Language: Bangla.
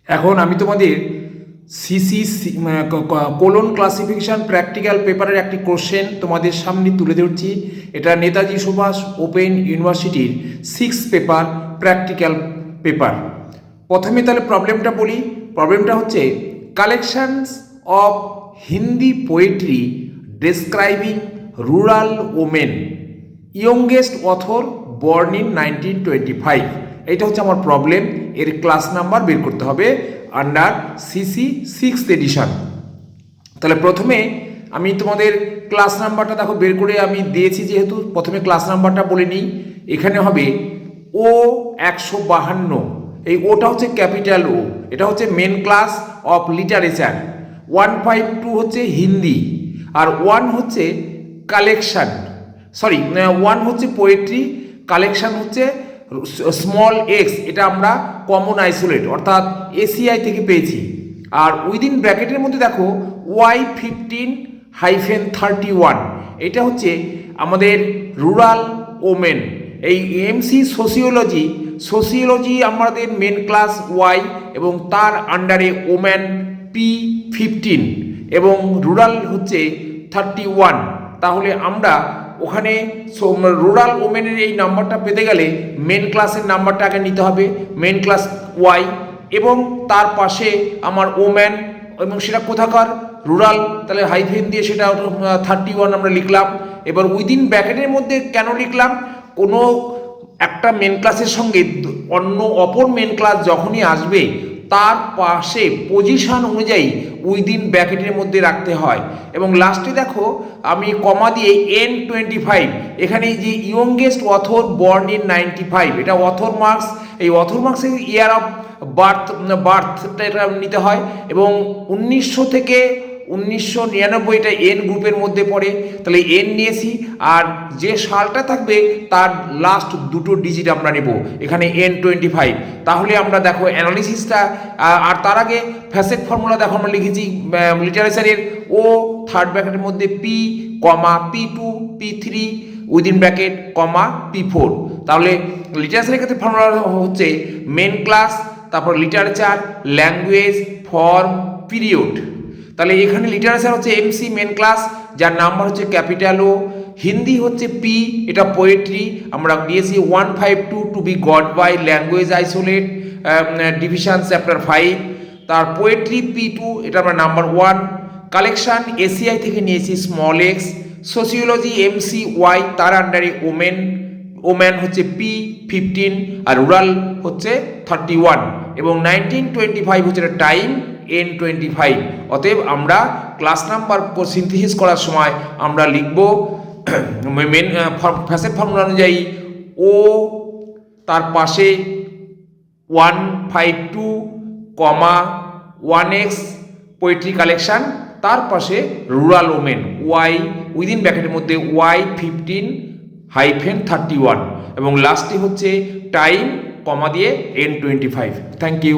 এখন আমি তোমাদের সিসি কোলন ক্লাসিফিকেশন প্র্যাকটিক্যাল পেপারের একটি কোশ্চেন তোমাদের সামনে তুলে ধরছি। এটা নেতাজি সুভাষ ওপেন ইউনিভার্সিটির 6 পেপার প্র্যাকটিক্যাল পেপার। প্রথমে তাহলে প্রবলেমটা বলি। প্রবলেমটা হচ্ছে collections of Hindi poetry describing rural women, youngest author born in 1925। এটা হচ্ছে আমার প্রবলেম। এর ক্লাস নাম্বার বের করতে হবে আন্ডার সিসি 6th এডিশন। তাহলে প্রথমে আমি তোমাদের ক্লাস নাম্বারটা দেখো বের করে আমি দিয়েছি, যেহেতু প্রথমে ক্লাস নাম্বারটা বলে নিই। এখানে হবে ও 152, এই ওটা হচ্ছে ক্যাপিটাল ও, এটা হচ্ছে মেন ক্লাস অফ লিটারেচার। 152 হচ্ছে হিন্দি, আর 1 হচ্ছে কালেকশন, সরি 1 হচ্ছে পোয়েট্রি, কালেকশন হচ্ছে স্মল এক্স, এটা আমরা কমন আইসোলেট অর্থাৎ এসিআই থেকে পেয়েছি। আর উইদিন ব্র্যাকেটের মধ্যে দেখো Y15-31, এটা হচ্ছে আমাদের রুরাল ওমেন। এই এমসি সোসিওলজি আমাদের মেন ক্লাস ওয়াই, এবং তার আন্ডারে ওমেন P15 এবং রুরাল হচ্ছে 31। তাহলে আমরা ওখানে রুরাল ওমেনের এই নাম্বারটা পেতে গেলে মেন ক্লাসের নাম্বারটা আগে নিতে হবে, মেন ক্লাস ওয়াই, এবং তার পাশে আমার ওম্যান, এবং সেটা কোথাকার রুরাল, তাহলে হাইফেন দিয়ে সেটা 31 আমরা লিখলাম। এবার উইদিন ব্র্যাকেটের মধ্যে কেন লিখলাম, কোনো একটা মেন ক্লাসের সঙ্গে অপর মেন ক্লাস যখনই আসবে তার পাশে পজিশন অনুযায়ী উইদিন ব্র্যাকেটের মধ্যে রাখতে হয়। এবং লাস্টে দেখো আমি কমা দিয়ে N25, এখানে যে ইয়ংগেস্ট অথর বর্ন ইন 95, এটা অথর মার্কস, এই অথর মার্কসের ইয়ার অফ বার্থটা এটা নিতে হয়, এবং 1900 থেকে 1999 এটা এন গ্রুপের মধ্যে পড়ে, তাহলে এন নিয়েছি। আর যে সালটা থাকবে তার লাস্ট দুটো ডিজিট আমরা নেব, এখানে N25। তাহলে আমরা দেখো অ্যানালিসিসটা, আর তার আগে ফ্যাসেট ফর্মুলা দেখো আমরা লিখেছি লিটারেচারের ও থার্ড ব্র্যাকেটের মধ্যে P, P2, P3 within bracket, P4। তাহলে লিটারেচারের ক্ষেত্রে ফর্মুলা হচ্ছে মেন ক্লাস, তারপর লিটারেচার, ল্যাঙ্গুয়েজ, ফর্ম, পিরিয়ড। তাহলে এখানে লিটারেচার হচ্ছে এমসি মেন ক্লাস, যার নাম্বার হচ্ছে ক্যাপিটাল ও। হিন্দি হচ্ছে পি, এটা পোয়েট্রি, আমরা দিয়েছি 152 to B God by, language isolate division chapter 5। তার পোয়েট্রি P2, এটা আমরা নাম্বার 1। কালেকশন এসিআই থেকে নিয়েছি small X. Sociology MC Y, তার আন্ডারে ওম্যান হচ্ছে P15, আর রুরাল হচ্ছে 31, এবং 1925 হচ্ছে টাইম N25। অতএব আমরা ক্লাস নাম্বার সিনথেসিস করার সময় আমরা লিখব মেন ফ্যাসেট ফর্মুলা অনুযায়ী ও, তার পাশে 152, 1x পোয়েট্রি কালেকশন, তার পাশে রুরাল ওমেন ওয়াই, উইদিন ব্র্যাকেটের মধ্যে Y15-31, এবং লাস্টে হচ্ছে টাইম, কমা দিয়ে N25। Thank you.